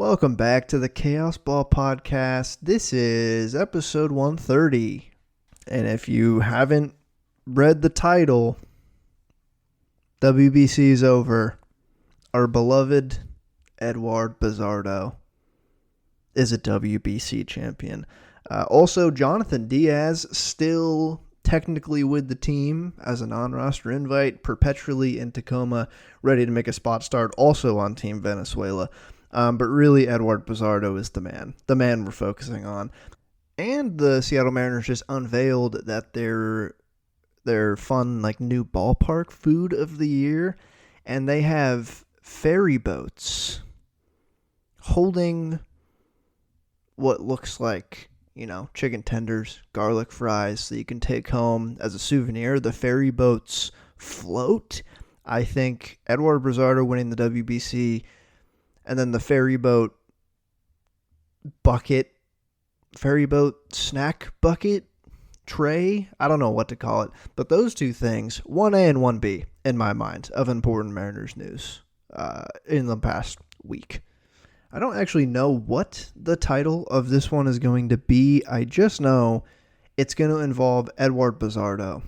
Welcome back to the Chaos Ball Podcast. This is episode 130. And if you haven't read the title, WBC is over. Our beloved Eduard Bazardo is a WBC champion. Also, Jonathan Diaz still technically with the team as a non-roster invite, perpetually in Tacoma, ready to make a spot start, also on Team Venezuela. But really, Eduard Bazardo is the man we're focusing on. And the Seattle Mariners just unveiled that their fun, new ballpark food of the year, and they have ferry boats holding what looks like, chicken tenders, garlic fries, so you can take home as a souvenir. The ferry boats float. I think Eduard Bazardo winning the WBC, and then the ferry boat snack bucket tray. I don't know what to call it, but those two things, 1A and 1B, in my mind, of important Mariners news in the past week. I don't actually know what the title of this one is going to be. I just know it's going to involve Eduard Bazardo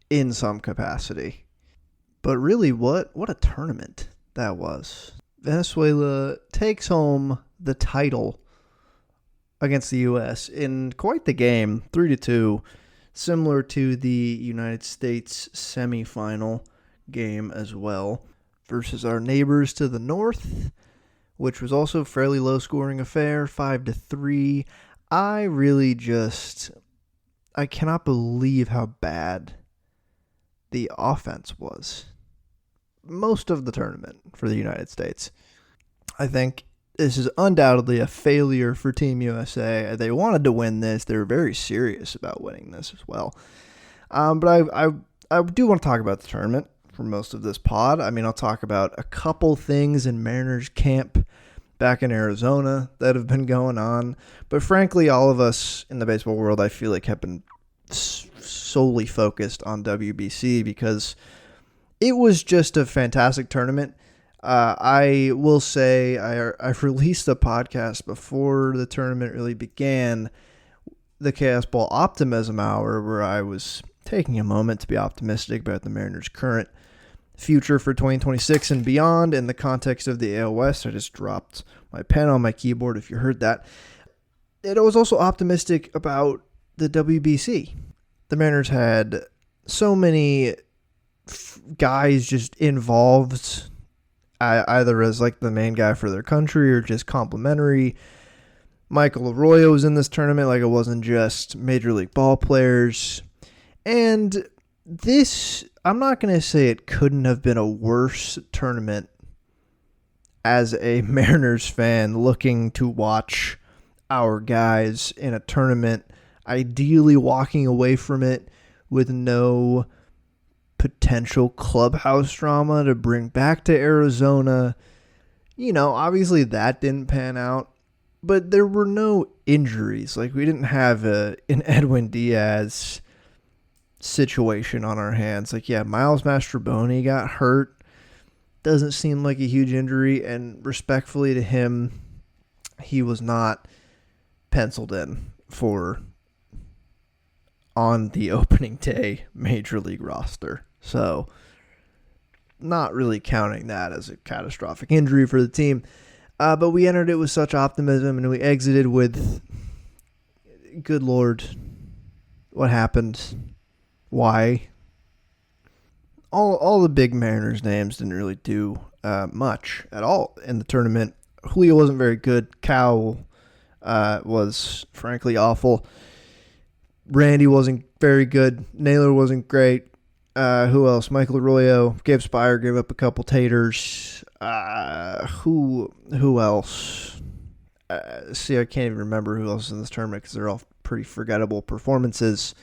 in some capacity. But really, what a tournament that was. Venezuela takes home the title against the U.S. in quite the game, 3-2, similar to the United States semifinal game as well, versus our neighbors to the north, which was also a fairly low-scoring affair, 5-3. I cannot believe how bad the offense was most of the tournament for the United States. I think this is undoubtedly a failure for Team USA. They wanted to win this. They were very serious about winning this as well. But I do want to talk about the tournament for most of this pod. I'll talk about a couple things in Mariners camp back in Arizona that have been going on. But frankly, all of us in the baseball world, I feel like, have been solely focused on WBC because it was just a fantastic tournament. I will say I've released a podcast before the tournament really began, the Chaos Ball Optimism Hour, where I was taking a moment to be optimistic about the Mariners' current future for 2026 and beyond in the context of the AL West. I just dropped my pen on my keyboard if you heard that. And I was also optimistic about the WBC. The Mariners had so many guys just involved, either as the main guy for their country or just complimentary. Michael Arroyo was in this tournament, it wasn't just Major League ball players. And this, I'm not going to say it couldn't have been a worse tournament as a Mariners fan looking to watch our guys in a tournament, ideally walking away from it with no potential clubhouse drama to bring back to Arizona. Obviously that didn't pan out, but there were no injuries. We didn't have an Edwin Diaz situation on our hands. Miles Mastrobuoni got hurt. Doesn't seem like a huge injury, and respectfully to him, he was not penciled in for on the opening day Major League roster. So, not really counting that as a catastrophic injury for the team. But we entered it with such optimism, and we exited with, good Lord, what happened? Why? All the big Mariners names didn't really do much at all in the tournament. Julio wasn't very good. Cal was frankly awful. Randy wasn't very good. Naylor wasn't great. Who else? Michael Arroyo. Gabe Spire gave up a couple taters. Who else? I can't even remember who else is in this tournament because they're all pretty forgettable performances.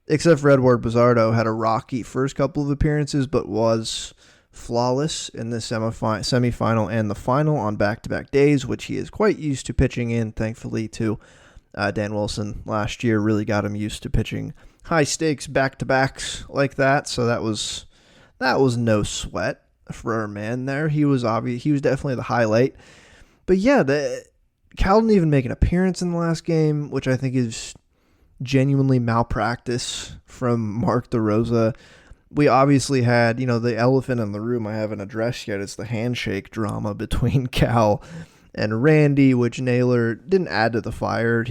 Except for Eduard Bazardo, had a rocky first couple of appearances, but was flawless in the semifinal and the final on back-to-back days, which he is quite used to pitching in, thankfully, to Dan Wilson last year really got him used to pitching high stakes back-to-backs like that. So that was no sweat for our man there. He was definitely the highlight. But yeah, Cal didn't even make an appearance in the last game, which I think is genuinely malpractice from Mark DeRosa. We obviously had, the elephant in the room I haven't addressed yet. It's the handshake drama between Cal and Randy, which Naylor didn't add to the fire.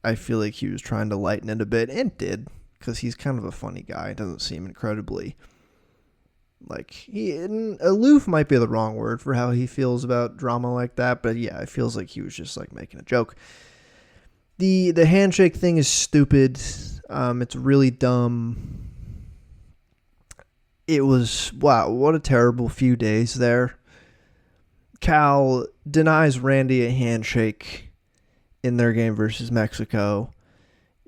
I feel like he was trying to lighten it a bit, and did, because he's kind of a funny guy. It doesn't seem incredibly, aloof might be the wrong word for how he feels about drama like that, but yeah, it feels like he was just making a joke. The handshake thing is stupid. It's really dumb. It was, wow, what a terrible few days there. Cal denies Randy a handshake in their game versus Mexico.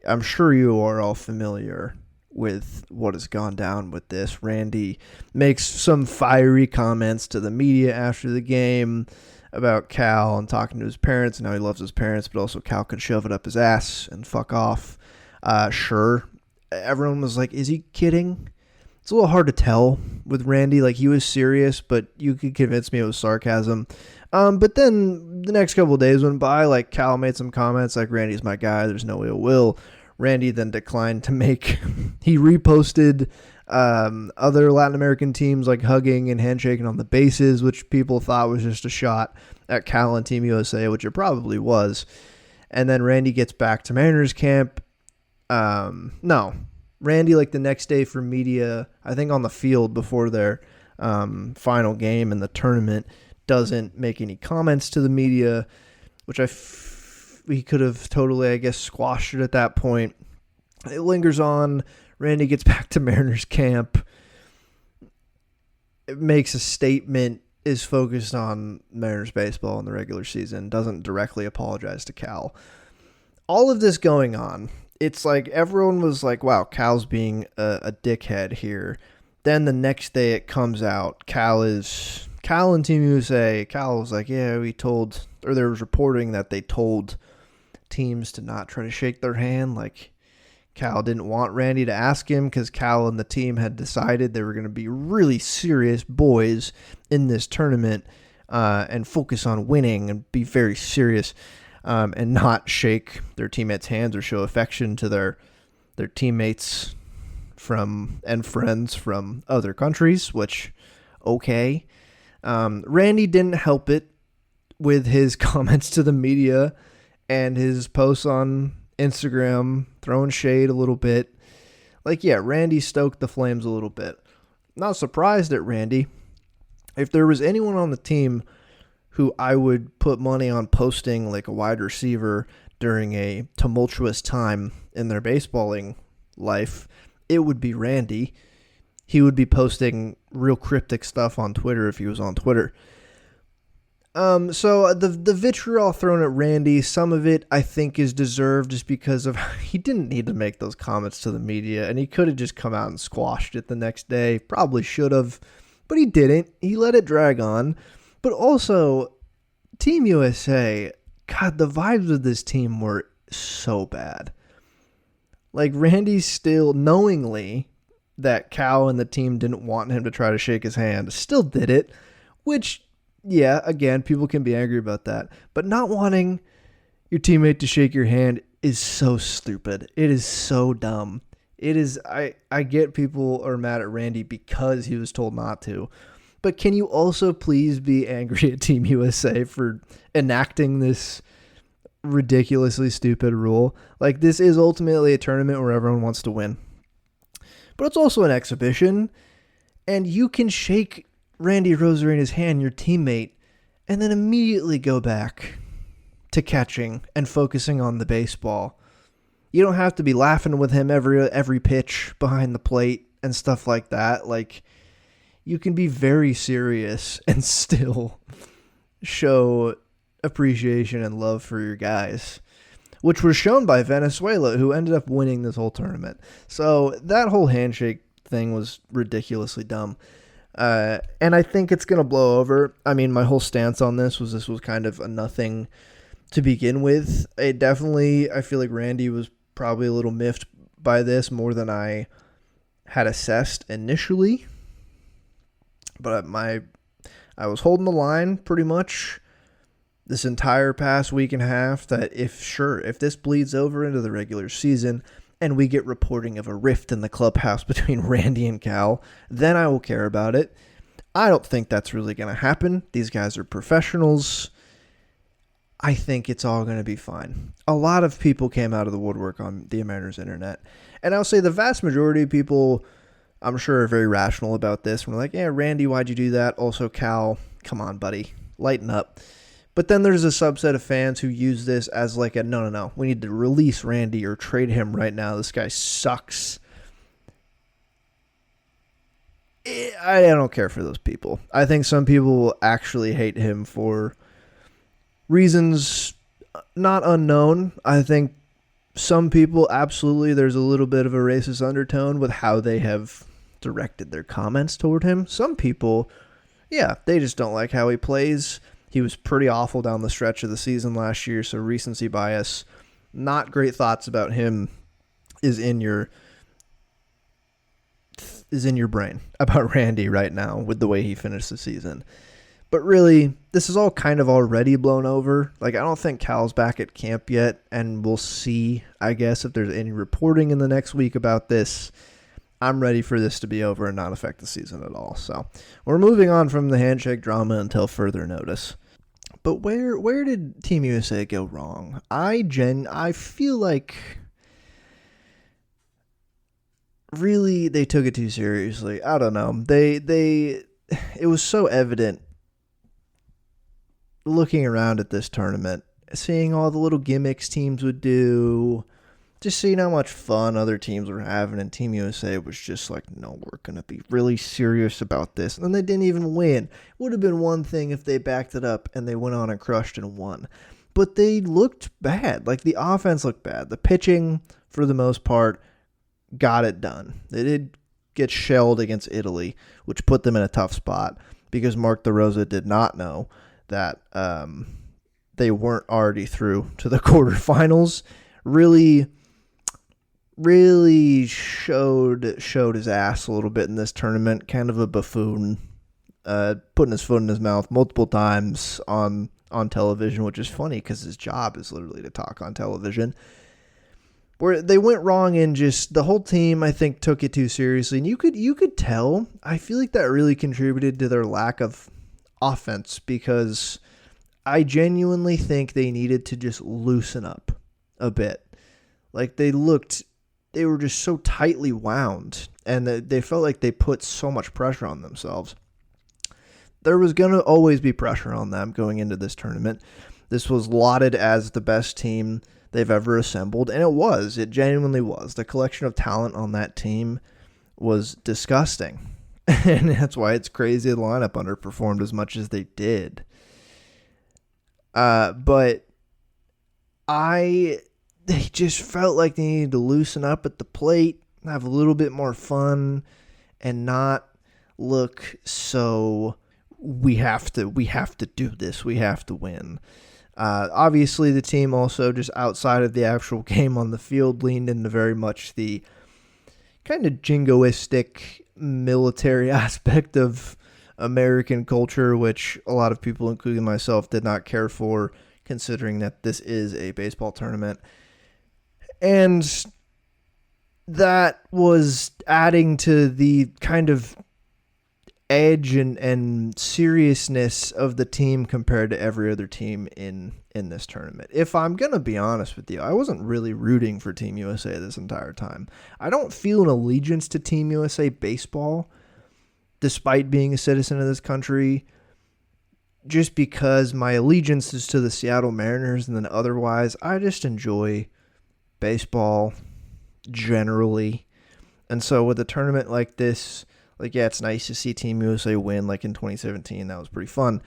I'm sure you are all familiar with what has gone down with this. Randy makes some fiery comments to the media after the game about Cal and talking to his parents and how he loves his parents, but also Cal could shove it up his ass and fuck off. Sure. Everyone was like, is he kidding? It's a little hard to tell with Randy. He was serious, but you could convince me it was sarcasm. But then the next couple of days went by. Cal made some comments like, Randy's my guy, there's no ill will. Randy then declined to make... He reposted other Latin American teams hugging and handshaking on the bases, which people thought was just a shot at Cal and Team USA, which it probably was. And then Randy gets back to Mariners camp. Randy, the next day for media, I think on the field before their final game in the tournament, doesn't make any comments to the media, which he could have totally, I guess, squashed it at that point. It lingers on. Randy gets back to Mariners camp. It makes a statement, is focused on Mariners baseball in the regular season, doesn't directly apologize to Cal. All of this going on, it's everyone was wow, Cal's being a dickhead here. Then the next day it comes out, Cal and Team USA, Cal was yeah, there was reporting that they told teams to not try to shake their hand. Cal didn't want Randy to ask him because Cal and the team had decided they were going to be really serious boys in this tournament and focus on winning and be very serious. And not shake their teammates' hands or show affection to their teammates and friends from other countries, which, okay. Randy didn't help it with his comments to the media and his posts on Instagram, throwing shade a little bit. Randy stoked the flames a little bit. Not surprised at Randy. If there was anyone on the team who I would put money on posting a wide receiver during a tumultuous time in their baseballing life, it would be Randy. He would be posting real cryptic stuff on Twitter if he was on Twitter. So the vitriol thrown at Randy, some of it I think is deserved just because of he didn't need to make those comments to the media, and he could have just come out and squashed it the next day. Probably should have, but he didn't. He let it drag on. But also, Team USA, God, the vibes of this team were so bad. Randy still, knowingly that Cal and the team didn't want him to try to shake his hand, still did it, which, yeah, again, people can be angry about that. But not wanting your teammate to shake your hand is so stupid. It is so dumb. It is, I get people are mad at Randy because he was told not to. But can you also please be angry at Team USA for enacting this ridiculously stupid rule? This is ultimately a tournament where everyone wants to win. But it's also an exhibition, and you can shake Randy Rosarena's hand, your teammate, and then immediately go back to catching and focusing on the baseball. You don't have to be laughing with him every pitch behind the plate and stuff like that. You can be very serious and still show appreciation and love for your guys, which was shown by Venezuela, who ended up winning this whole tournament. So that whole handshake thing was ridiculously dumb. And I think it's going to blow over. I mean, my whole stance on this was kind of a nothing to begin with. I feel like Randy was probably a little miffed by this more than I had assessed initially. But I was holding the line pretty much this entire past week and a half that if this bleeds over into the regular season and we get reporting of a rift in the clubhouse between Randy and Cal, then I will care about it. I don't think that's really going to happen. These guys are professionals. I think it's all going to be fine. A lot of people came out of the woodwork on the Mariners internet. And I'll say the vast majority of people, I'm sure, are very rational about this. We're like, yeah, Randy, why'd you do that? Also, Cal, come on, buddy, lighten up. But then there's a subset of fans who use this as like a, no, we need to release Randy or trade him right now. This guy sucks. I don't care for those people. I think some people will actually hate him for reasons not unknown. I think some people, absolutely, there's a little bit of a racist undertone with how they have directed their comments toward him. Some people, yeah, they just don't like how he plays. He was pretty awful down the stretch of the season last year, so recency bias. Not great thoughts about him is in your brain about Randy right now with the way he finished the season. But really, this is all kind of already blown over. Like, I don't think Cal's back at camp yet, and we'll see, I guess, if there's any reporting in the next week about this. I'm ready for this to be over and not affect the season at all. So we're moving on from the handshake drama until further notice. But where did Team USA go wrong? I feel like really they took it too seriously. I don't know. It was so evident looking around at this tournament, seeing all the little gimmicks teams would do, just seeing how much fun other teams were having, and Team USA was just like, no, we're going to be really serious about this. And they didn't even win. It would have been one thing if they backed it up and they went on and crushed and won. But they looked bad. Like, the offense looked bad. The pitching, for the most part, got it done. They did get shelled against Italy, which put them in a tough spot because Mark DeRosa did not know that they weren't already through to the quarterfinals. Really showed his ass a little bit in this tournament. Kind of a buffoon, putting his foot in his mouth multiple times on television, which is funny because his job is literally to talk on television. Where they went wrong in just the whole team, I think, took it too seriously, and you could tell. I feel like that really contributed to their lack of offense, because I genuinely think they needed to just loosen up a bit. Like, they were just so tightly wound, and they felt like they put so much pressure on themselves. There was going to always be pressure on them going into this tournament. This was lauded as the best team they've ever assembled, and it genuinely was. The collection of talent on that team was disgusting. And that's why it's crazy the lineup underperformed as much as they did. But they just felt like they needed to loosen up at the plate, have a little bit more fun, and not look so we have to do this, we have to win. Obviously, the team also, just outside of the actual game on the field, leaned into very much the kind of jingoistic military aspect of American culture, which a lot of people, including myself, did not care for, considering that this is a baseball tournament. And that was adding to the kind of edge and seriousness of the team compared to every other team in this tournament. If I'm going to be honest with you, I wasn't really rooting for Team USA this entire time. I don't feel an allegiance to Team USA baseball, despite being a citizen of this country, just because my allegiance is to the Seattle Mariners, and then otherwise, I just enjoy baseball generally. And so with a tournament like this, like, yeah, it's nice to see Team USA win, like in 2017. That was pretty fun.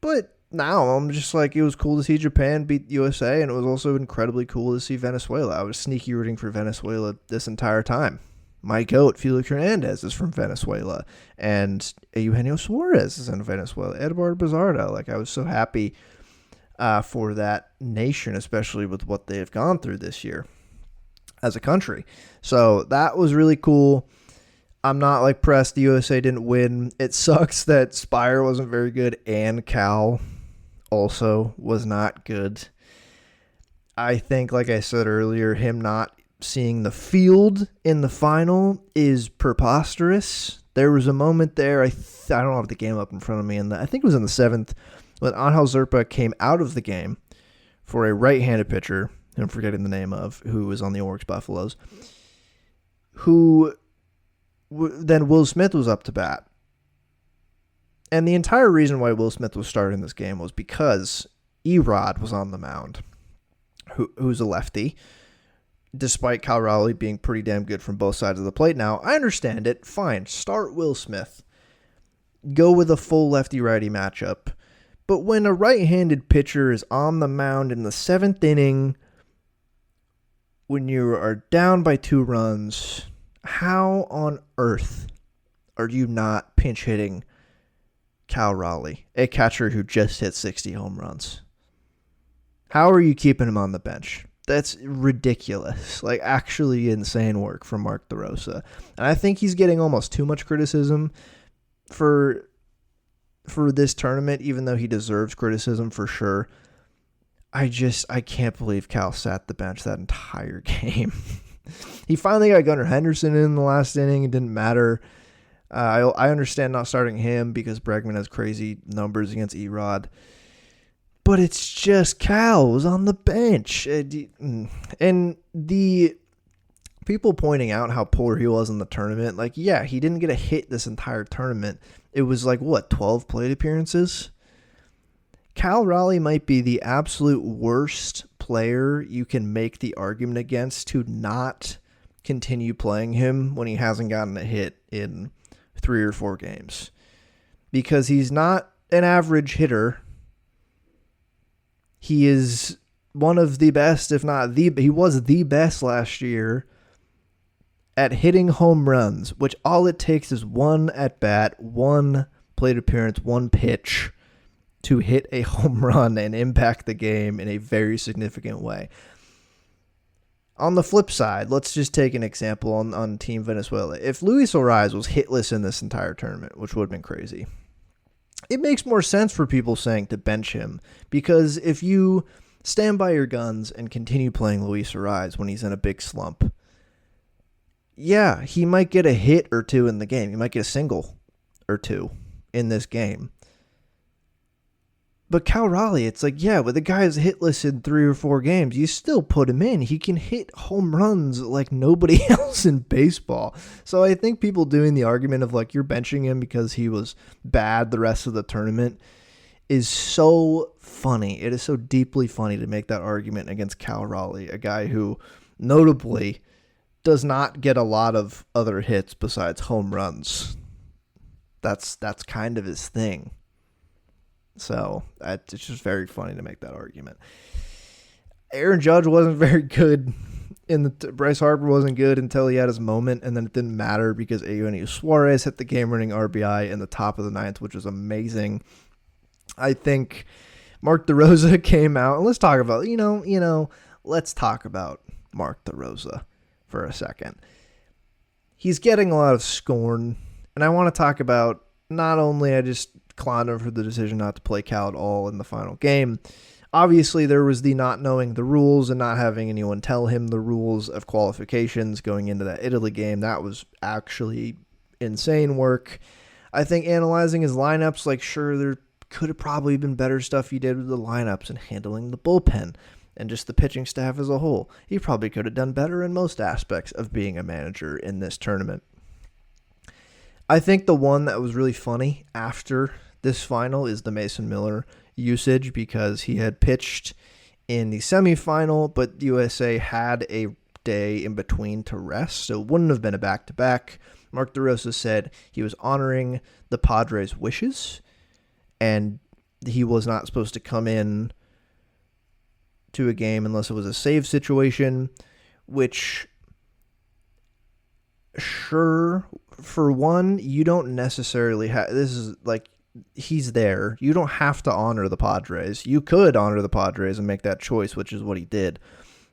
But now I'm just like, it was cool to see Japan beat USA, and it was also incredibly cool to see Venezuela. I was sneaky rooting for Venezuela this entire time. My GOAT, Felix Hernandez, is from Venezuela, and Eugenio Suarez is in Venezuela. Eduard Bazardo. Like, I was so happy for that nation, especially with what they have gone through this year as a country. So that was really cool. I'm not like pressed the USA didn't win. It sucks that Spire wasn't very good and Cal also was not good. I think, like I said earlier, him not seeing the field in the final is preposterous. There was a moment there, I don't have the game up in front of me, and I think it was in the 7th, when Angel Zerpa came out of the game for a right-handed pitcher, I'm forgetting the name of, who was on the Oryx Buffaloes, then Will Smith was up to bat. And the entire reason why Will Smith was starting this game was because Erod was on the mound, who's a lefty, despite Cal Raleigh being pretty damn good from both sides of the plate. Now, I understand it. Fine, start Will Smith. Go with a full lefty-righty matchup. But when a right-handed pitcher is on the mound in the 7th inning, when you are down by 2 runs, how on earth are you not pinch hitting Cal Raleigh, a catcher who just hit 60 home runs? How are you keeping him on the bench? That's ridiculous. Like, actually insane work from Mark DeRosa. And I think he's getting almost too much criticism for this tournament, even though he deserves criticism for sure. I can't believe Cal sat the bench that entire game. He finally got Gunnar Henderson in the last inning. It didn't matter. I understand not starting him because Bregman has crazy numbers against Erod. But it's just Cal was on the bench. And the people pointing out how poor he was in the tournament, like, yeah, he didn't get a hit this entire tournament. It was like, 12 plate appearances? Cal Raleigh might be the absolute worst player you can make the argument against to not continue playing him when he hasn't gotten a hit in 3 or 4 games. Because he's not an average hitter. He is one of the best, if not he was the best last year at hitting home runs, which all it takes is one at bat, one plate appearance, one pitch to hit a home run and impact the game in a very significant way. On the flip side, let's just take an example on Team Venezuela. If Luis Ariz was hitless in this entire tournament, which would have been crazy, it makes more sense for people saying to bench him, because if you stand by your guns and continue playing Luis Ariz when he's in a big slump, yeah, he might get a hit or 2 in the game. He might get a single or 2 in this game. But Cal Raleigh, it's like, yeah, but the guy is hitless in 3 or 4 games. You still put him in. He can hit home runs like nobody else in baseball. So I think people doing the argument of, like, you're benching him because he was bad the rest of the tournament is so funny. It is so deeply funny to make that argument against Cal Raleigh, a guy who notably does not get a lot of other hits besides home runs. That's kind of his thing. So it's just very funny to make that argument. Aaron Judge wasn't very good. Bryce Harper wasn't good until he had his moment, and then it didn't matter because Eugenio Suarez hit the game-winning RBI in the top of the 9th, which was amazing. I think Mark DeRosa came out, and let's talk about let's talk about Mark DeRosa for a second. He's getting a lot of scorn, and I want to talk about not only I just clowned him for the decision not to play Cal at all in the final game. Obviously, there was the not knowing the rules and not having anyone tell him the rules of qualifications going into that Italy game. That was actually insane work. I think analyzing his lineups, like, sure, there could have probably been better stuff he did with the lineups and handling the bullpen and just the pitching staff as a whole. He probably could have done better in most aspects of being a manager in this tournament. I think the one that was really funny after this final is the Mason Miller usage, because he had pitched in the semifinal, but USA had a day in between to rest, so it wouldn't have been a back-to-back. Mark DeRosa said he was honoring the Padres' wishes, and he was not supposed to come in to a game unless it was a save situation, which, sure, for one, you don't necessarily have, this is like, he's there. You don't have to honor the Padres. You could honor the Padres and make that choice, which is what he did.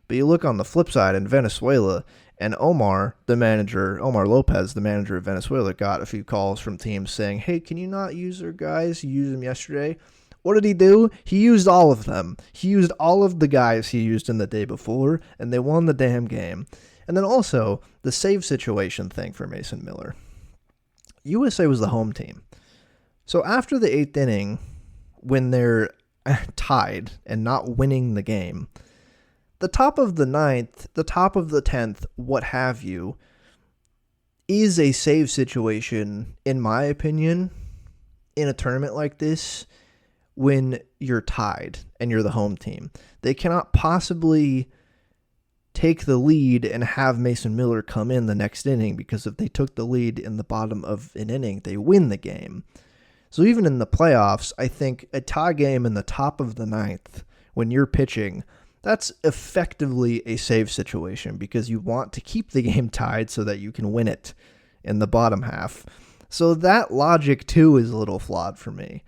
But you look on the flip side in Venezuela, and Omar Lopez, the manager of Venezuela, got a few calls from teams saying, hey, can you not use their guys? You used them yesterday. What did he do? He used all of them. He used all of the guys he used in the day before, and they won the damn game. And then also, the save situation thing for Mason Miller. USA was the home team. So after the 8th inning, when they're tied and not winning the game, the top of the 9th, the top of the 10th, what have you, is a save situation, in my opinion, in a tournament like this when you're tied and you're the home team. They cannot possibly take the lead and have Mason Miller come in the next inning, because if they took the lead in the bottom of an inning, they win the game. So even in the playoffs, I think a tie game in the top of the 9th, when you're pitching, that's effectively a save situation, because you want to keep the game tied so that you can win it in the bottom half. So that logic too is a little flawed for me.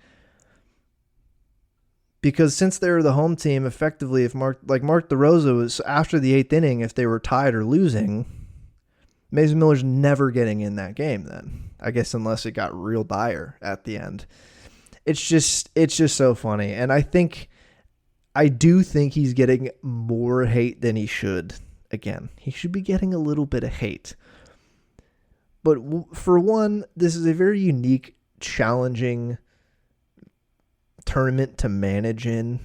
Because since they're the home team, effectively, if Mark DeRosa was after the 8th inning, if they were tied or losing, Mason Miller's never getting in that game then. I guess unless it got real dire at the end. It's just so funny. And I do think he's getting more hate than he should. Again, he should be getting a little bit of hate. But for one, this is a very unique, challenging tournament to manage in.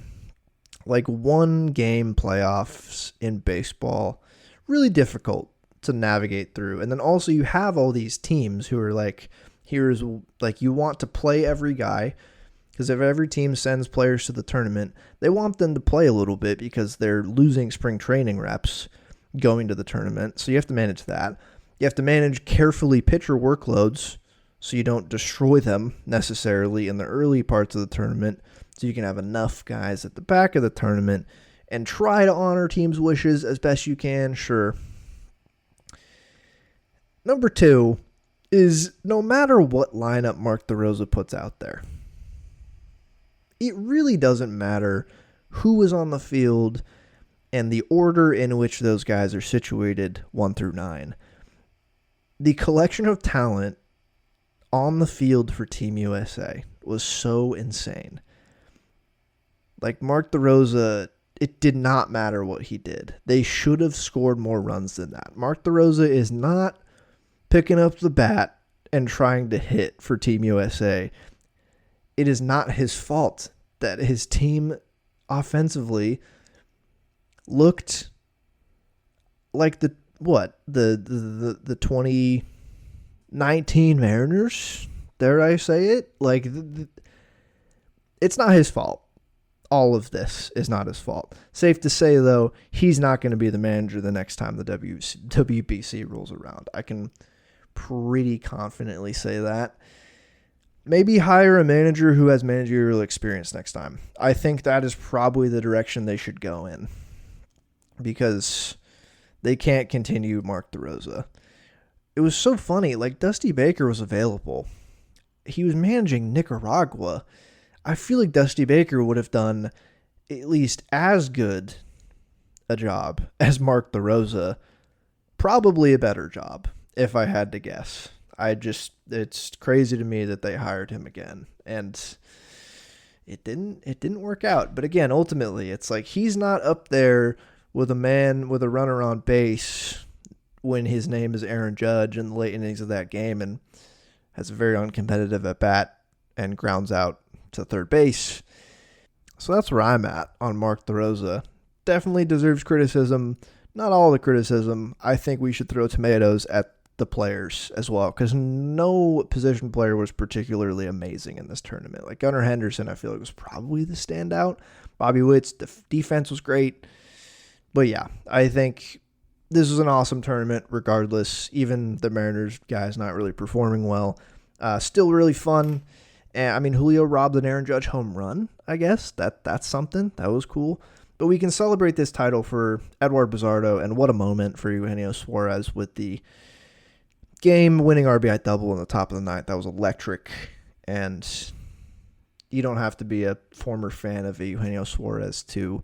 Like, one game playoffs in baseball, really difficult to navigate through. And then also you have all these teams who are like, you want to play every guy, because if every team sends players to the tournament, they want them to play a little bit because they're losing spring training reps going to the tournament. So you have to manage that. You have to manage carefully pitcher workloads so you don't destroy them necessarily in the early parts of the tournament, so you can have enough guys at the back of the tournament and try to honor teams' wishes as best you can, sure. Number 2 is, no matter what lineup Mark DeRosa puts out there, it really doesn't matter who is on the field and the order in which those guys are situated 1 through 9. The collection of talent on the field for Team USA was so insane. Like, Mark DeRosa, it did not matter what he did. They should have scored more runs than that. Mark DeRosa is not picking up the bat and trying to hit for Team USA. It is not his fault that his team offensively looked like the 2019 Mariners. Dare I say it? Like, it's not his fault. All of this is not his fault. Safe to say, though, he's not going to be the manager the next time the WBC rolls around. I can pretty confidently say that. Maybe hire a manager who has managerial experience next time. I think that is probably the direction they should go in, because they can't continue Mark DeRosa. It was so funny. Like, Dusty Baker was available. He was managing Nicaragua. I feel like Dusty Baker would have done at least as good a job as Mark DeRosa. Probably a better job, if I had to guess. It's crazy to me that they hired him again. And it didn't work out. But again, ultimately, it's like he's not up there with a man with a runner on base when his name is Aaron Judge in the late innings of that game and has a very uncompetitive at bat and grounds out to third base. So that's where I'm at on Mark DeRosa. Definitely deserves criticism. Not all the criticism. I think we should throw tomatoes at the players as well, because no position player was particularly amazing in this tournament. Like, Gunnar Henderson, I feel like, was probably the standout. Bobby Witt's defense was great. But yeah, I think this was an awesome tournament regardless. Even the Mariners guys not really performing well. Still really fun. And I mean, Julio robbed an Aaron Judge home run, I guess. That's something. That was cool. But we can celebrate this title for Eduard Bazardo, and what a moment for Eugenio Suarez with the game-winning RBI double in the top of the ninth. That was electric, and you don't have to be a former fan of Eugenio Suarez to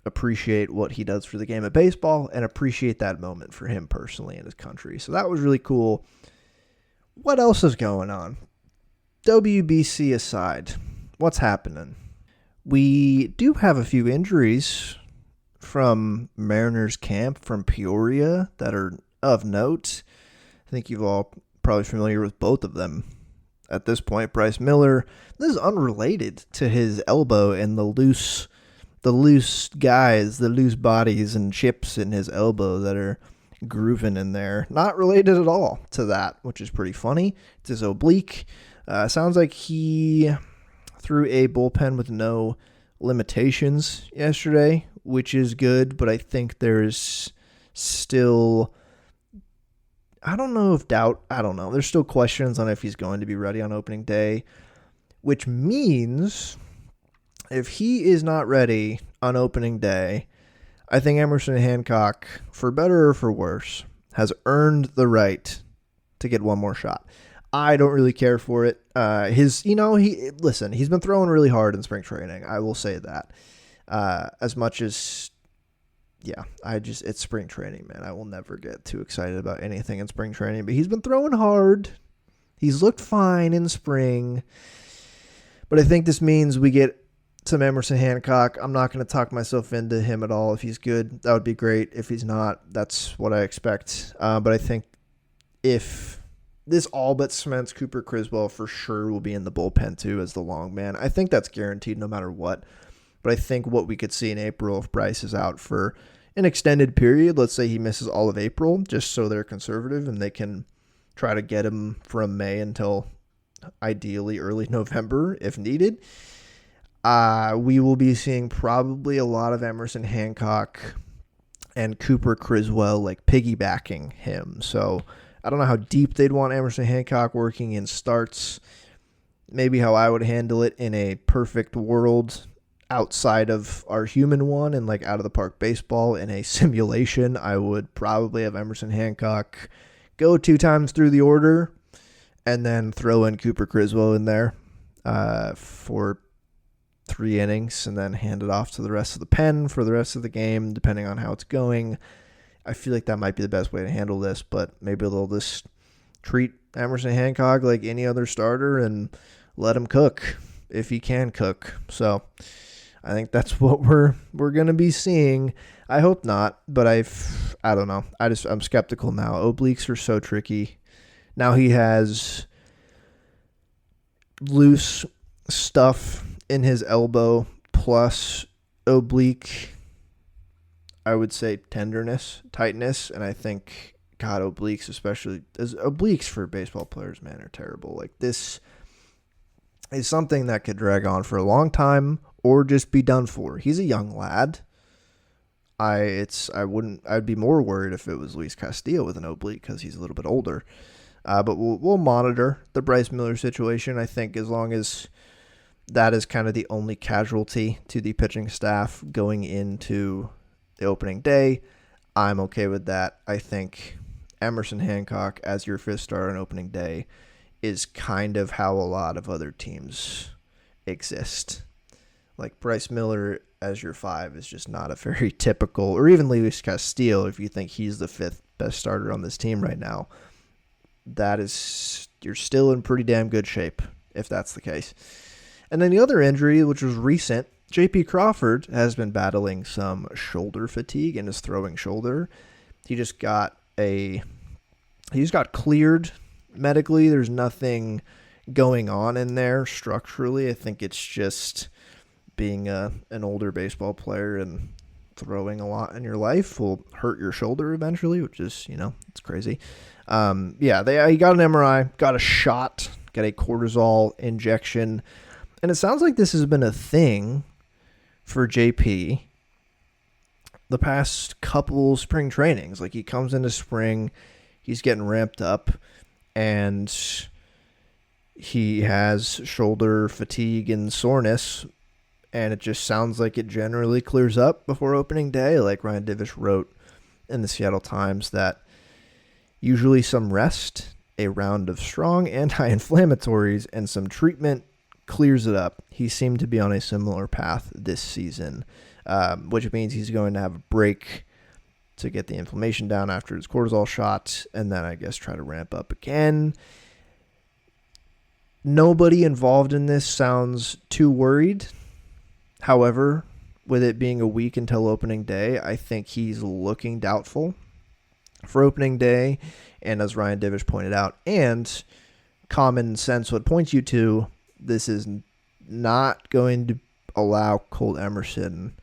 appreciate what he does for the game of baseball and appreciate that moment for him personally and his country. So that was really cool. What else is going on? WBC aside, what's happening? We do have a few injuries from Mariners camp from Peoria that are of note. I think you've all probably familiar with both of them at this point. Bryce Miller, this is unrelated to his elbow and the loose guys, the loose bodies and chips in his elbow that are grooving in there. Not related at all to that, which is pretty funny. It's his oblique. Sounds like he threw a bullpen with no limitations yesterday, which is good, but I think there's still, I don't know if doubt, I don't know. There's still questions on if he's going to be ready on opening day, which means if he is not ready on opening day, I think Emerson Hancock, for better or for worse, has earned the right to get one more shot. I don't really care for it. He's been throwing really hard in spring training. I will say that. As much as, it's spring training, man. I will never get too excited about anything in spring training, but he's been throwing hard. He's looked fine in spring, but I think this means we get some Emerson Hancock. I'm not going to talk myself into him at all. If he's good, that would be great. If he's not, that's what I expect. But I think if this all but cements Cooper Criswell for sure will be in the bullpen too as the long man. I think that's guaranteed no matter what. But I think what we could see in April if Bryce is out for an extended period, let's say he misses all of April, just so they're conservative and they can try to get him from May until ideally early November if needed. We will be seeing probably a lot of Emerson Hancock and Cooper Criswell like piggybacking him. So I don't know how deep they'd want Emerson Hancock working in starts. Maybe how I would handle it in a perfect world outside of our human one and like out of the park baseball in a simulation. I would probably have Emerson Hancock go 2 times through the order and then throw in Cooper Criswell in there for 3 innings and then hand it off to the rest of the pen for the rest of the game, depending on how it's going. I feel like that might be the best way to handle this, but maybe they'll just treat Emerson Hancock like any other starter and let him cook if he can cook. So I think that's what we're going to be seeing. I hope not, but I don't know. I'm skeptical now. Obliques are so tricky. Now he has loose stuff in his elbow plus oblique, I would say tightness, and I think, God, obliques especially, as obliques for baseball players, man, are terrible. Like, this is something that could drag on for a long time or just be done for. He's a young lad. I'd be more worried if it was Luis Castillo with an oblique because he's a little bit older. But we'll monitor the Bryce Miller situation. I think as long as that is kind of the only casualty to the pitching staff going into the opening day, I'm okay with that. I think Emerson Hancock as your 5th starter on opening day is kind of how a lot of other teams exist. Like Bryce Miller as your 5 is just not a very typical, or even Luis Castillo, if you think he's the 5th best starter on this team right now, you're still in pretty damn good shape if that's the case. And then the other injury, which was recent, J.P. Crawford has been battling some shoulder fatigue in his throwing shoulder. He just got cleared medically. There's nothing going on in there structurally. I think it's just being an older baseball player and throwing a lot in your life will hurt your shoulder eventually, which is, it's crazy. He got an MRI, got a shot, got a cortisol injection. And it sounds like this has been a thing for JP the past couple spring trainings. Like, he comes into spring, he's getting ramped up, and he has shoulder fatigue and soreness, and it just sounds like it generally clears up before opening day. Like Ryan Divish wrote in the Seattle Times that usually some rest, a round of strong anti-inflammatories, and some treatment clears it up. He seemed to be on a similar path this season, which means he's going to have a break to get the inflammation down after his cortisol shot, and then I guess try to ramp up again. Nobody involved in this sounds too worried. However, with it being a week until opening day, I think he's looking doubtful for opening day. And as Ryan Divish pointed out, and common sense would point you to, this is not going to allow Colt Emerson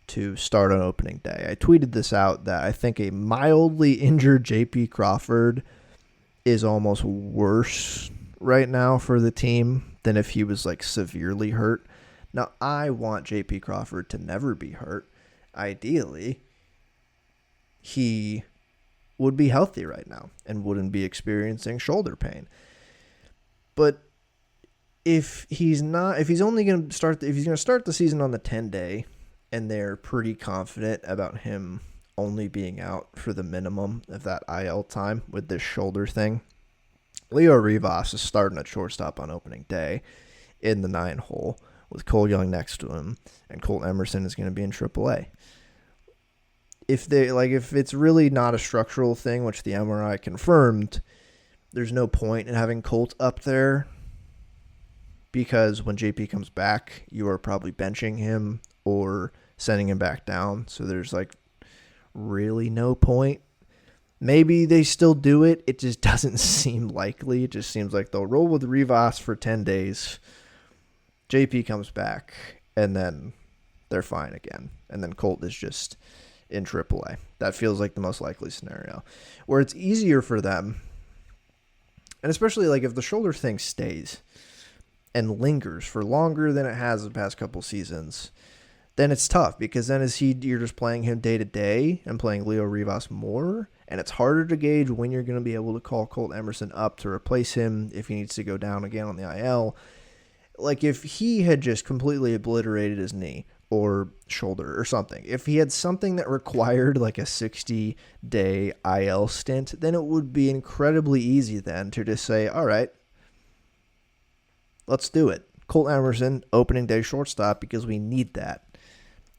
to start on opening day. I tweeted this out that I think a mildly injured J.P. Crawford is almost worse right now for the team than if he was like severely hurt. Now, I want J.P. Crawford to never be hurt. Ideally, he would be healthy right now and wouldn't be experiencing shoulder pain. But if he's going to start the season on the 10-day and they're pretty confident about him only being out for the minimum of that IL time with this shoulder thing, Leo Rivas is starting at shortstop on opening day in the 9-hole with Cole Young next to him, and Colt Emerson is going to be in AAA. If it's really not a structural thing, which the MRI confirmed, there's no point in having Colt up there, because when JP comes back, you are probably benching him or sending him back down. So there's like really no point. Maybe they still do it. It just doesn't seem likely. It just seems like they'll roll with Rivas for 10 days. JP comes back, and then they're fine again. And then Colt is just in AAA. That feels like the most likely scenario. Where it's easier for them, and especially like if the shoulder thing stays and lingers for longer than it has the past couple seasons, then it's tough, because then you're just playing him day to day and playing Leo Rivas more, and it's harder to gauge when you're going to be able to call Colt Emerson up to replace him if he needs to go down again on the IL. Like if he had just completely obliterated his knee or shoulder or something, if he had something that required like a 60-day IL stint, then it would be incredibly easy then to just say, all right, let's do it. Colt Emerson, opening day shortstop, because we need that.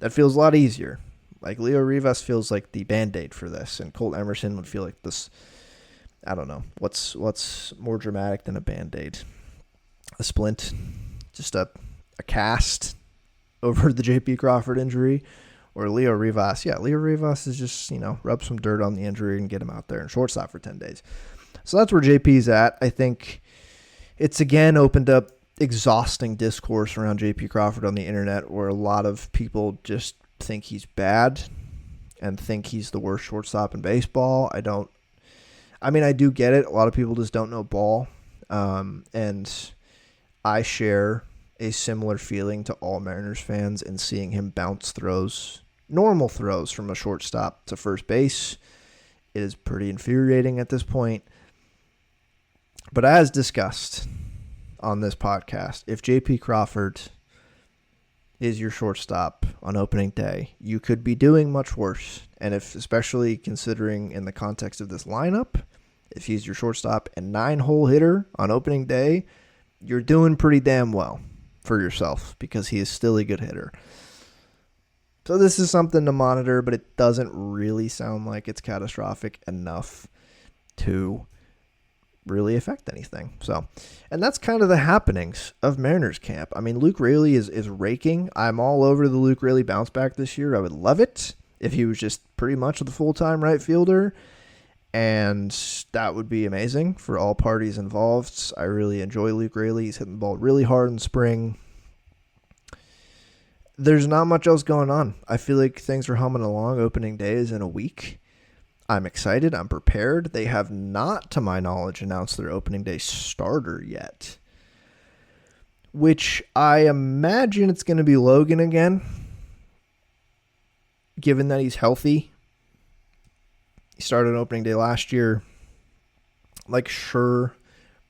That feels a lot easier. Like Leo Rivas feels like the Band-Aid for this, and Colt Emerson would feel like this, I don't know, what's more dramatic than a Band-Aid? A splint? Just a cast over the J.P. Crawford injury? Or Leo Rivas? Yeah, Leo Rivas is just, rub some dirt on the injury and get him out there and shortstop for 10 days. So that's where JP's at. I think it's again opened up exhausting discourse around J.P. Crawford on the internet, where a lot of people just think he's bad and think he's the worst shortstop in baseball. I do get it. A lot of people just don't know ball. And I share a similar feeling to all Mariners fans in seeing him bounce normal throws from a shortstop to first base. It is pretty infuriating at this point. But as discussed on this podcast, if J.P. Crawford is your shortstop on opening day, you could be doing much worse. And especially considering in the context of this lineup, if he's your shortstop and 9-hole hitter on opening day, you're doing pretty damn well for yourself, because he is still a good hitter. So this is something to monitor, but it doesn't really sound like it's catastrophic enough to really affect anything. So, and that's kind of the happenings of Mariners camp. I mean, Luke Raley is raking. I'm all over the Luke Raley bounce back this year. I would love it if he was just pretty much the full-time right fielder, and that would be amazing for all parties involved. I really enjoy Luke Raley. He's hitting the ball really hard in spring. There's not much else going on. I feel like things are humming along. Opening day is in a week. I'm excited. I'm prepared. They have not, to my knowledge, announced their opening day starter yet, which I imagine it's going to be Logan again, given that he's healthy. He started opening day last year. Like, sure,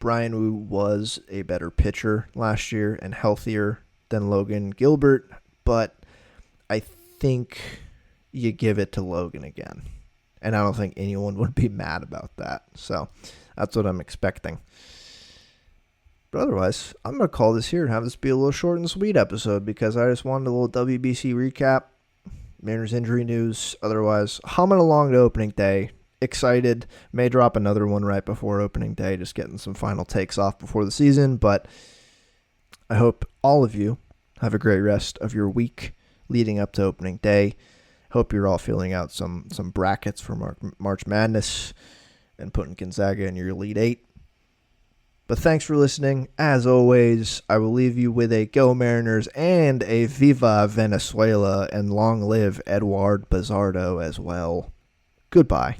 Brian Wu was a better pitcher last year and healthier than Logan Gilbert, but I think you give it to Logan again. And I don't think anyone would be mad about that. So that's what I'm expecting. But otherwise, I'm going to call this here and have this be a little short and sweet episode, because I just wanted a little WBC recap, Mariners injury news. Otherwise, humming along to opening day. Excited. May drop another one right before opening day, just getting some final takes off before the season. But I hope all of you Have a great rest of your week leading up to opening day. Hope you're all filling out some brackets for March Madness and putting Gonzaga in your Elite Eight. But thanks for listening. As always, I will leave you with a Go Mariners and a Viva Venezuela, and long live Eduard Bazardo as well. Goodbye.